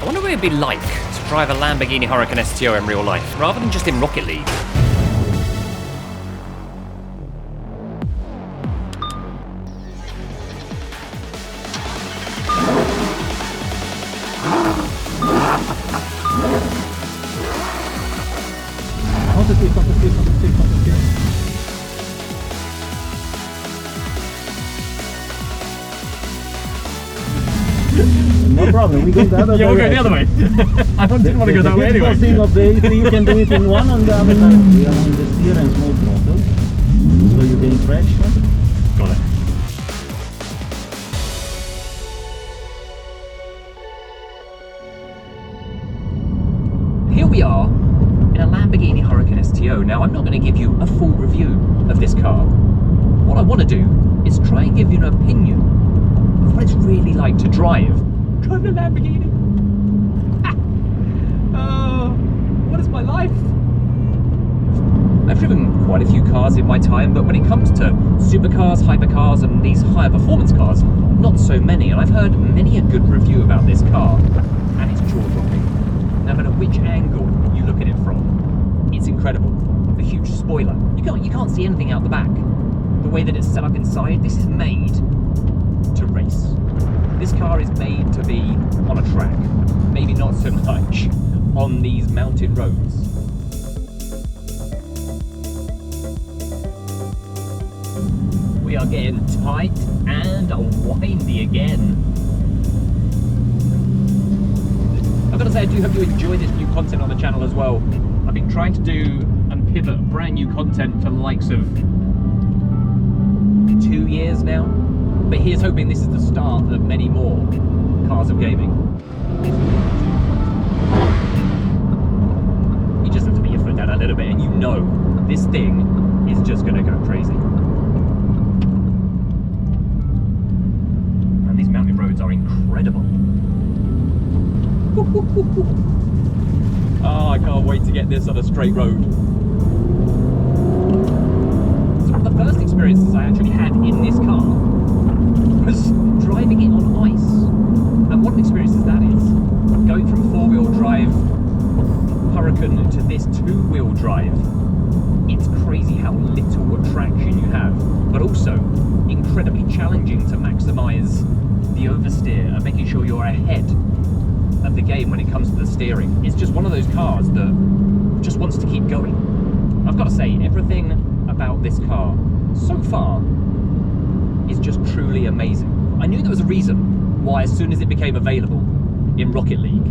I wonder what it'd be like to drive a Lamborghini Huracan STO in real life, rather than just in Rocket League. No problem, we go the other way. Yeah, we'll go the other way. I didn't want to go that way anyway. The of the AC, you can do it in one on the other side. We are on the steer and small throttle, so you gain traction. Got it. Here we are in a Lamborghini Huracan STO. Now, I'm not going to give you a full review of this car. What I want to do is try and give you an opinion of what it's really like to drive a Lamborghini. Oh, what is my life? I've driven quite a few cars in my time, but when it comes to supercars, hypercars, and these higher performance cars, not so many. And I've heard many a good review about this car, and it's jaw-dropping. No matter which angle you look at it from, it's incredible. The huge spoiler. You can't see anything out the back. The way that it's set up inside, this is made to race. This car is made to be on a track, maybe not so much on these mountain roads. We are getting tight and windy again. I've got to say, I do hope you enjoy this new content on the channel as well. I've been trying to do and pivot brand new content for the likes of 2 years now. But here's hoping this is the start of many more Cars of Gaming. You just have to put your foot down a little bit and you know this thing is just going to go crazy. And these mountain roads are incredible. Oh, I can't wait to get this on a straight road. So one of the first experiences I actually had in this car was driving it on ice. And what an experience that is. Going from four-wheel drive Huracan to this two-wheel drive. It's crazy how little traction you have, but also incredibly challenging to maximize the oversteer and making sure you're ahead of the game when it comes to the steering. It's just one of those cars that just wants to keep going. I've got to say, everything about this car so far is just truly amazing. I knew there was a reason why as soon as it became available in Rocket League,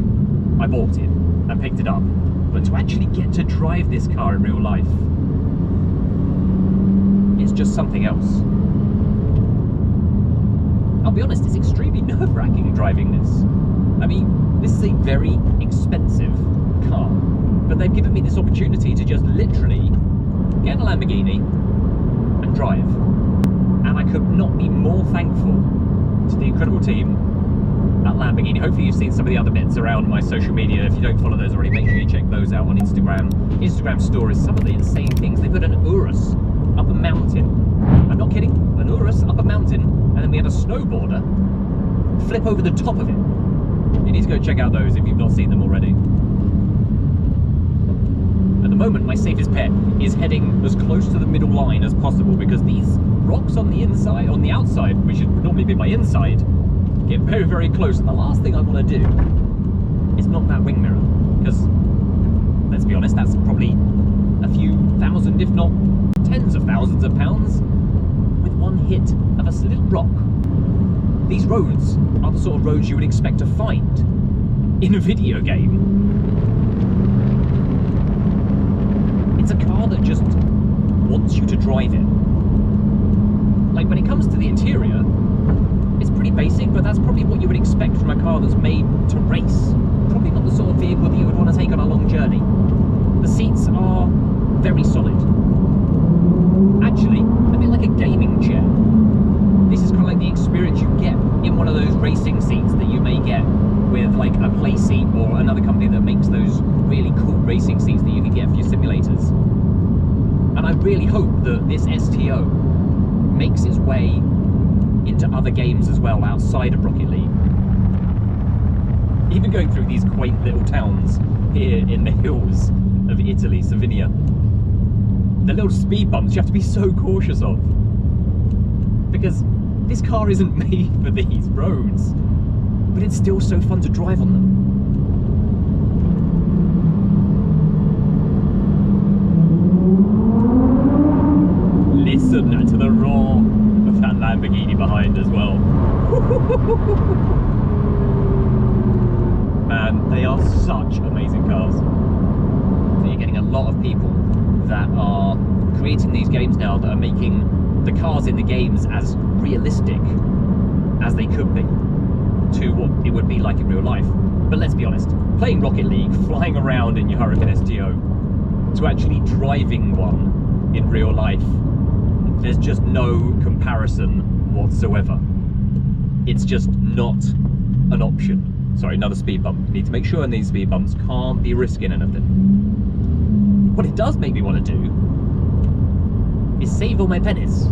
I bought it and picked it up. But to actually get to drive this car in real life, it's just something else. I'll be honest, it's extremely nerve-wracking driving this. I mean, this is a very expensive car, but they've given me this opportunity to just literally get in a Lamborghini and drive. And I could not be more thankful to the incredible team at Lamborghini. Hopefully you've seen some of the other bits around my social media. If you don't follow those already, make sure you check those out on Instagram. Instagram stories, some of the insane things. They put an Urus up a mountain. I'm not kidding, an Urus up a mountain, and then we had a snowboarder flip over the top of it. You need to go check out those if you've not seen them already. At the moment, my safest pet is heading as close to the middle line as possible because these rocks on the inside, on the outside, which should normally be my inside, get very, very close. And the last thing I want to do is knock that wing mirror, because let's be honest, that's probably a few thousand, if not tens of thousands of pounds with one hit of a little rock. These roads are the sort of roads you would expect to find in a video game. It's a car that just wants you to drive it. Like, when it comes to the interior, it's pretty basic, but that's probably what you would expect from a car that's made to race. Probably not the sort of vehicle that you would want to take on a long journey. The seats are very solid. Actually, a bit like a gaming chair. This is kind of like the experience you get in one of those racing seats that you may get with like a play seat or another company that makes those really cool racing seats that you can get for your simulators. And I really hope that this STO makes its way into other games as well outside of Rocket League. Even going through these quaint little towns here in the hills of Italy, Sardinia, the little speed bumps you have to be so cautious of, because this car isn't made for these roads, but it's still so fun to drive on them. Listen to the roar of that Lamborghini behind as well. Man, they are such amazing cars. So you're getting a lot of people that are creating these games now that are making the cars in the games as realistic as they could be to what it would be like in real life. But let's be honest, playing Rocket League, flying around in your Huracan STO, to actually driving one in real life, there's just no comparison whatsoever. It's just not an option. Sorry, another speed bump. You need to make sure in these speed bumps can't be risking anything. What it does make me want to do is save all my pennies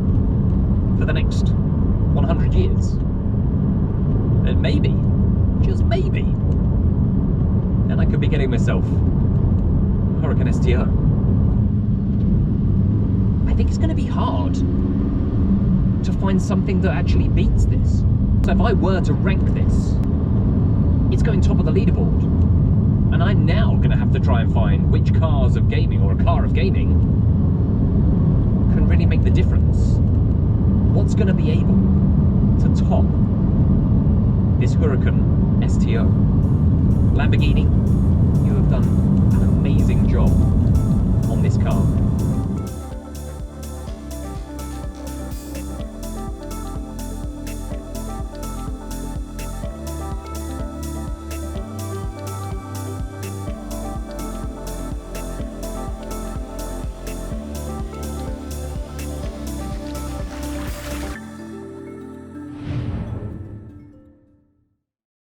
for the next 100 years. And maybe, just maybe, then I could be getting myself a Huracan STO. I think it's going to be hard to find something that actually beats this. So if I were to rank this, it's going top of the leaderboard. And I'm now going to have to try and find which cars of gaming, or a car of gaming, can really make the difference. What's going to be able to top this Huracan STO? Lamborghini, you have done an amazing job on this car.